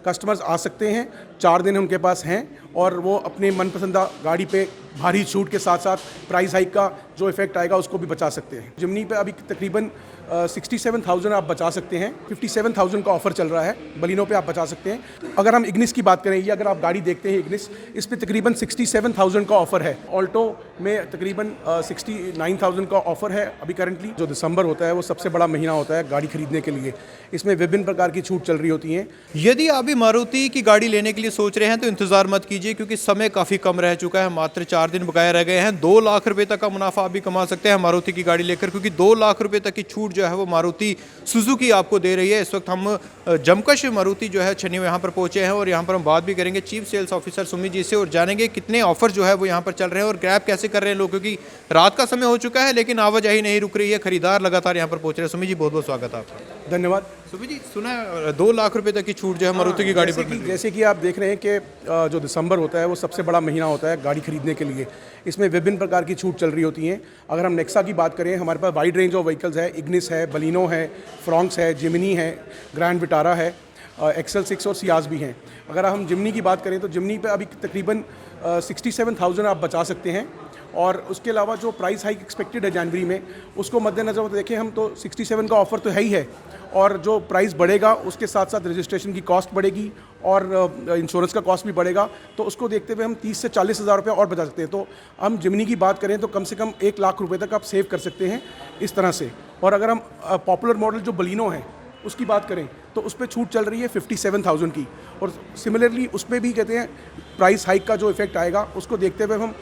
Customers आ सकते हैं, 4 दिन उनके पास हैं और वो अपने मनपसंदा गाड़ी पे भारी छूट के साथ साथ प्राइस हाइक का जो इफेक्ट आएगा उसको भी बचा सकते हैं। जिमनी पे अभी तकरीबन 67,000 आप बचा सकते हैं, 57,000 का ऑफर चल रहा है। बलिनो पे आप बचा सकते हैं। अगर हम इग्निस की बात करें, ये अगर आप गाड़ी देखते हैं इग्निस, इस पे तकरीबन 67,000 का ऑफर है। ऑल्टो में तकरीबन 69,000 का ऑफर है अभी करंटली। जो दिसंबर होता है वो सबसे बड़ा महीना होता है गाड़ी खरीदने के लिए, इसमें विभिन्न प्रकार की छूट चल रही होती हैं। यदि आप भी मारुति की गाड़ी लेने के लिए सोच रहे हैं तो इंतजार मत कीजिए, क्योंकि समय काफ़ी कम रह चुका है। मात्र 4 दिन बकाया रह गए हैं। 2 लाख रुपए तक का मुनाफा आप भी कमा सकते हैं मारुति की गाड़ी लेकर, क्योंकि 2 लाख रुपए तक की छूट जो है वो मारुति सुजुकी आपको दे रही है। इस वक्त हम जमकश मारुति जो है छन्नी यहाँ पर पहुंचे हैं और यहाँ पर हम बात भी करेंगे chief cells officer Sumit ji से और जानेंगे कितने ऑफर जो है वो यहाँ पर चल रहे हैं और ग्रैब कैसे कर रहे हैं लोग, क्योंकि रात का समय हो चुका है लेकिन आवाजाही नहीं रुक रही है, खरीदार लगातार यहाँ पर पहुंच रहे हैं। सुमित जी बहुत बहुत स्वागत है आपका। धन्यवाद। सुमित जी, सुना है 2 लाख रुपए तक की छूट जो है मारुति की गाड़ी पर। जैसे कि आप देख रहे हैं कि जो दिसंबर होता है वो सबसे बड़ा महीना होता है गाड़ी खरीदने के लिए, इसमें विभिन्न प्रकार की छूट चल रही होती हैं। अगर हम नेक्सा की बात करें, हमारे पास वाइड रेंज ऑफ व्हीकल्स है। इग्निस है, बलिनो है, फ्रॉन्क्स है, जिमनी है, ग्रैंड विटारा है, एक्सेल 6 और सियाज भी हैं। अगर हम जिमनी की बात करें तो जिमनी पे अभी तकरीबन 67,000 आप बचा सकते हैं और उसके अलावा जो प्राइस हाइक एक्सपेक्टेड है जनवरी में, उसको मद्देनज़र देखें हम तो 67 का ऑफ़र तो है ही है और जो प्राइस बढ़ेगा उसके साथ साथ रजिस्ट्रेशन की कॉस्ट बढ़ेगी और इंश्योरेंस का कॉस्ट भी बढ़ेगा, तो उसको देखते हुए हम 30 से 40 हज़ार रुपये और बचा सकते हैं। तो हम जिमनी की बात करें तो कम से कम 1 लाख रुपये तक आप सेव कर सकते हैं इस तरह से। और अगर हम पॉपुलर मॉडल जो बलिनो है उसकी बात करें तो उस पर छूट चल रही है 57,000 की और सिमिलरली उस पर भी कहते हैं प्राइस हाइक का जो इफेक्ट आएगा उसको देखते हुए हम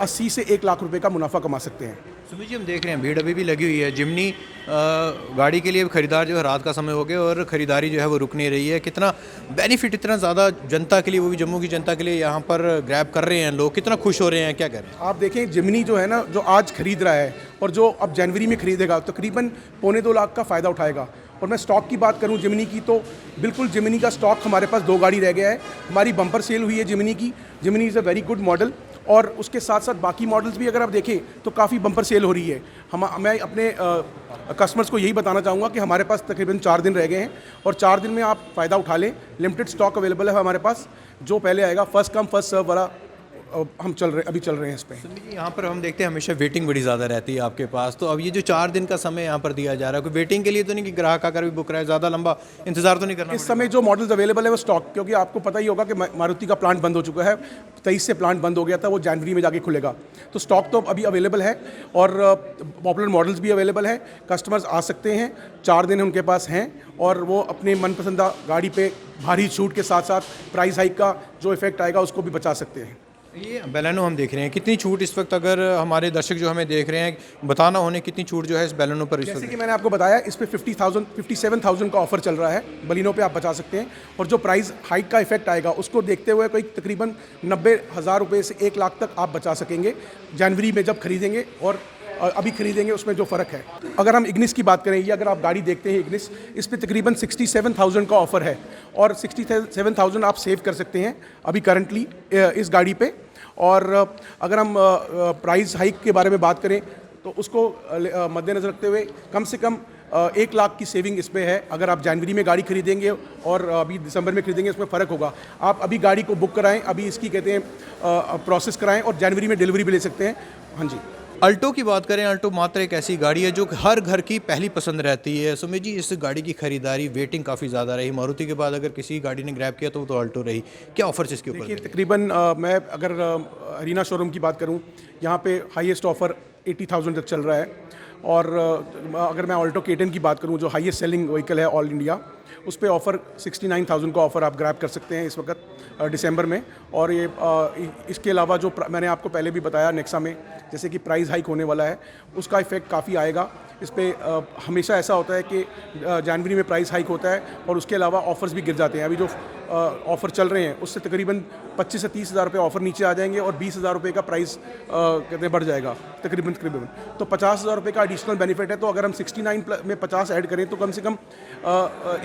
80 से 1 लाख रुपए का मुनाफा कमा सकते हैं। सुमित जी, हम देख रहे हैं भीड़ अभी भी लगी हुई है। जिमनी गाड़ी के लिए खरीदार जो है रात का समय हो गया और ख़रीदारी जो है वो रुक नहीं रही है। कितना बेनिफिट, इतना ज़्यादा जनता के लिए, वो भी जम्मू की जनता के लिए यहाँ पर ग्रैब कर रहे हैं लोग, कितना खुश हो रहे हैं, क्या कह रहे हैं आप देखें जिमनी जो है ना, जो आज खरीद रहा है और जो अब जनवरी में खरीदेगा तकरीबन 1.25 लाख का फ़ायदा उठाएगा। और मैं स्टॉक की बात करूं जिमनी की तो बिल्कुल जिमनी का स्टॉक हमारे पास 2 गाड़ी रह गया है। हमारी बम्पर सेल हुई है जिमनी की। Jimny is a very good model और उसके साथ साथ बाकी मॉडल्स भी अगर आप देखें तो काफ़ी बम्पर सेल हो रही है। मैं अपने कस्टमर्स को यही बताना चाहूँगा कि हमारे पास तकरीबन 4 दिन रह गए हैं और 4 दिन में आप फ़ायदा उठा लें। लिमिटेड स्टॉक अवेलेबल है हमारे पास, जो पहले आएगा फर्स्ट कम फर्स्ट सर्व वाला हम अभी चल रहे हैं इस पे। यहाँ पर हम देखते हैं हमेशा वेटिंग बड़ी ज़्यादा रहती है आपके पास, तो अब ये जो 4 दिन का समय यहाँ पर दिया जा रहा है, कोई वेटिंग के लिए तो नहीं कि ग्राहक आकर भी बुक रहा है, ज़्यादा लंबा इंतजार तो नहीं करना इस समय जो मॉडल्स अवेलेबल है वो स्टॉक, क्योंकि आपको पता ही होगा कि मारुति का प्लांट बंद हो चुका है, 23 से प्लांट बंद हो गया था, वो जनवरी में जाके खुलेगा। तो स्टॉक तो अभी अवेलेबल है और पॉपुलर मॉडल्स भी अवेलेबल हैं। कस्टमर्स आ सकते हैं, 4 दिन उनके पास हैं और वो अपने मनपसंदा गाड़ी पे भारी छूट के साथ साथ प्राइस हाइक का जो इफेक्ट आएगा उसको भी बचा सकते हैं। ये बेलेनो हम देख रहे हैं, कितनी छूट इस वक्त, अगर हमारे दर्शक जो हमें देख रहे हैं बताना होने कितनी छूट जो है इस बेलेनो पर? जैसे कि मैंने आपको बताया इस पे 57,000 का ऑफर चल रहा है। बलिनो पे आप बचा सकते हैं और जो प्राइस हाइक का इफेक्ट आएगा उसको देखते हुए कोई तकरीबन 90,000 रुपये से 1 लाख तक आप बचा सकेंगे जनवरी में जब खरीदेंगे और अभी खरीदेंगे, उसमें जो फ़र्क है। अगर हम इग्निस की बात करें, ये अगर आप गाड़ी देखते हैं इग्निस, इस पे तकरीबन 67,000 का ऑफ़र है और 67,000 आप सेव कर सकते हैं अभी करंटली इस गाड़ी पे। और अगर हम प्राइस हाइक के बारे में बात करें तो उसको मद्देनज़र रखते हुए कम से कम 1 लाख की सेविंग इस पे है। अगर आप जनवरी में गाड़ी खरीदेंगे और अभी दिसंबर में खरीदेंगे, उसमें फ़र्क होगा। आप अभी गाड़ी को बुक कराएं, अभी इसकी कहते हैं प्रोसेस कराएं और जनवरी में डिलीवरी भी ले सकते हैं। हाँ जी। अल्टो की बात करें, अल्टो मात्र एक ऐसी गाड़ी है जो हर घर की पहली पसंद रहती है। सुमित जी, इस गाड़ी की खरीदारी वेटिंग काफ़ी ज़्यादा रही, मारुति के बाद अगर किसी गाड़ी ने ग्रैब किया तो वो तो अल्टो रही। क्या ऑफर्स इसके ऊपर? देखिए तकरीबन मैं अगर अरीना शोरूम की बात करूं, यहाँ पे हाईएस्ट ऑफ़र 80,000 तक चल रहा है और अगर मैं ऑल्टो K10 की बात करूं जो हाईएस्ट सेलिंग व्हीकल है ऑल इंडिया, उस पे ऑफ़र 69,000 का ऑफ़र आप ग्रैब कर सकते हैं इस वक्त दिसंबर में। और ये इसके अलावा जो मैंने आपको पहले भी बताया नेक्सा में जैसे कि प्राइस हाइक होने वाला है, उसका इफेक्ट काफ़ी आएगा इस पर। हमेशा ऐसा होता है कि जनवरी में प्राइस हाइक होता है और उसके अलावा ऑफ़र्स भी गिर जाते हैं। अभी जो ऑफ़र चल रहे हैं उससे तकरीबन 25 से 30 हज़ार रुपये ऑफ़र नीचे आ जाएंगे और 20,000 रुपये का प्राइस कहते बढ़ जाएगा तकरीबन। तो 50,000 रुपये का एडिशनल बेनिफिट है। तो अगर हम 69 में 50 ऐड करें तो कम से कम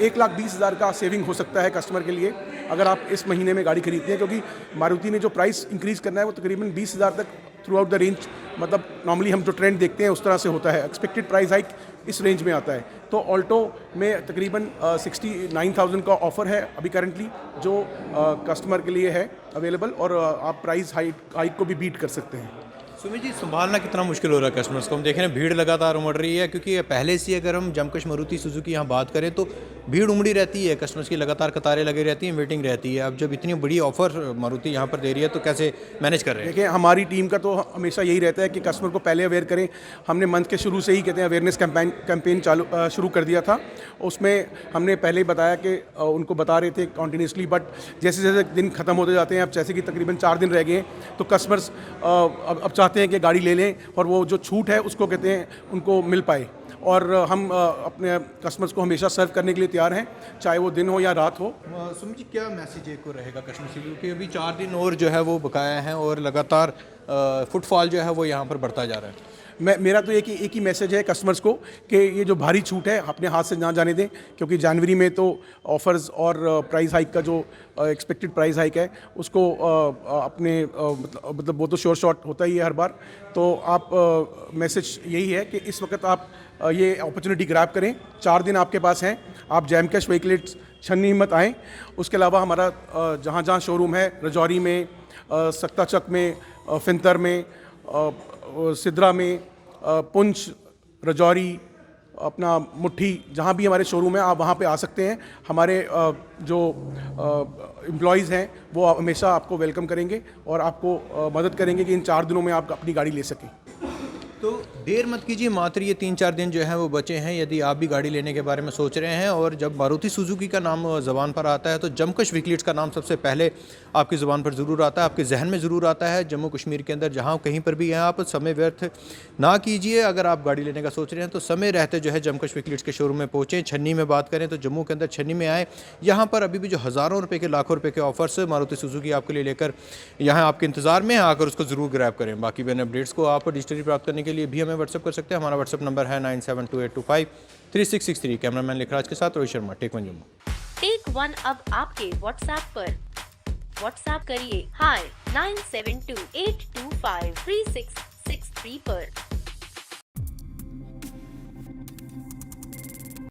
1,20,000 का सेविंग हो सकता है कस्टमर के लिए अगर आप इस महीने में गाड़ी खरीदते हैं, क्योंकि मारुति ने जो प्राइस इंक्रीज़ करना है वो तकरीबन 20,000 तक थ्रू आउट द रेंज, मतलब नॉर्मली हम जो ट्रेंड देखते हैं उस तरह से होता है। एक्सपेक्टेड प्राइस हाइक इस रेंज में आता है। तो ऑल्टो में तकरीबन 69,000 का ऑफ़र है अभी करंटली, जो कस्टमर के लिए है अवेलेबल, और आप प्राइस हाइक को भी बीट कर सकते हैं। सुमित जी, संभालना कितना मुश्किल हो रहा है कस्टमर्स को? हम देख रहे हैं भीड़ लगातार उमड़ रही है, क्योंकि पहले से अगर हम जमकश मारुति सुजुकी यहाँ बात करें तो भीड़ उमड़ी रहती है, कस्टमर्स की लगातार कतारें लगी रहती हैं, वेटिंग रहती है। अब जब इतनी बड़ी ऑफर मारुति यहाँ पर दे रही है तो कैसे मैनेज कर रहे हैं? देखिए, हमारी टीम का तो हमेशा यही रहता है कि कस्टमर को पहले अवेयर करें। हमने मंथ के शुरू से ही कहते हैं अवेयरनेस कैंपेन शुरू कर दिया था। उसमें हमने पहले ही बताया कि उनको बता रहे थे कॉन्टीन्यूसली, बट जैसे जैसे दिन खत्म होते जाते हैं, अब जैसे कि तकरीबन 4 दिन रह गए हैं, तो कस्टमर्स अब चाहते हैं कि गाड़ी ले लें और वो जो छूट है उसको कहते हैं उनको मिल पाए। और हम अपने कस्टमर्स को हमेशा सर्व करने के लिए तैयार हैं, चाहे वो दिन हो या रात हो। सुमित जी, क्या मैसेज एक को रहेगा कस्टमर से, क्योंकि अभी 4 दिन और जो है वो बकाया है और लगातार फुटफॉल जो है वो यहाँ पर बढ़ता जा रहा है? मेरा तो एक ही मैसेज है कस्टमर्स को कि ये जो भारी छूट है अपने हाथ से ना जाने दें, क्योंकि जनवरी में तो ऑफ़र्स और प्राइस हाइक का जो एक्सपेक्टेड प्राइस हाइक है उसको अपने मतलब वो तो श्योर शॉट होता ही है हर बार। तो आप मैसेज यही है कि इस वक्त आप ये अपॉर्चुनिटी ग्रैब करें। 4 दिन आपके पास हैं, आप जमकश व्हीकल्स छन्नी हिम्मत आएँ। उसके अलावा हमारा जहाँ जहाँ शोरूम है, रजौरी में, सक्ता चक में, फिंतर में, सिद्रा में, पुंछ, रजौरी, अपना मुट्ठी, जहाँ भी हमारे शोरूम है आप वहाँ पे आ सकते हैं। हमारे जो एम्प्लॉयज़ हैं वो हमेशा आपको वेलकम करेंगे और आपको मदद करेंगे कि इन 4 दिनों में आप अपनी गाड़ी ले सकें। तो देर मत कीजिए, मात्र ये 3-4 दिन जो हैं वो बचे हैं। यदि आप भी गाड़ी लेने के बारे में सोच रहे हैं और जब मारुति सुजुकी का नाम ज़बान पर आता है तो जमकश व्हीकल्स का नाम सबसे पहले आपकी ज़ुबान पर ज़रूर आता है, आपके जहन में ज़रूर आता है। जम्मू कश्मीर के अंदर जहाँ कहीं पर भी हैं, आप समय व्यर्थ ना कीजिए। अगर आप गाड़ी लेने का सोच रहे हैं तो समय रहते जो है जमकश व्हीकल्स के शोरूम में पहुँचें। छन्नी में बात करें तो जम्मू के अंदर छन्नी में आए, यहाँ पर अभी भी जो हज़ारों रुपये के, लाखों रुपये के ऑफर्स मारुति सुजुकी आपके लिए लेकर यहाँ आपके इंतज़ार में है, आकर उसको ज़रूर ग्रैब करें। बाकी मैंने अपडेट्स को आप डिजिटली प्राप्त करने के लिए भी हमें व्हाट्सअप कर सकते हैं। हमारा व्हाट्सअप नंबर है 9728253663। कैमरामैन लिखराज के साथ Rohit Sharma, take one Jammu. Take one अब आपके व्हाट्सएप पर। व्हाट्सएप करिए हाय 9728253663 पर।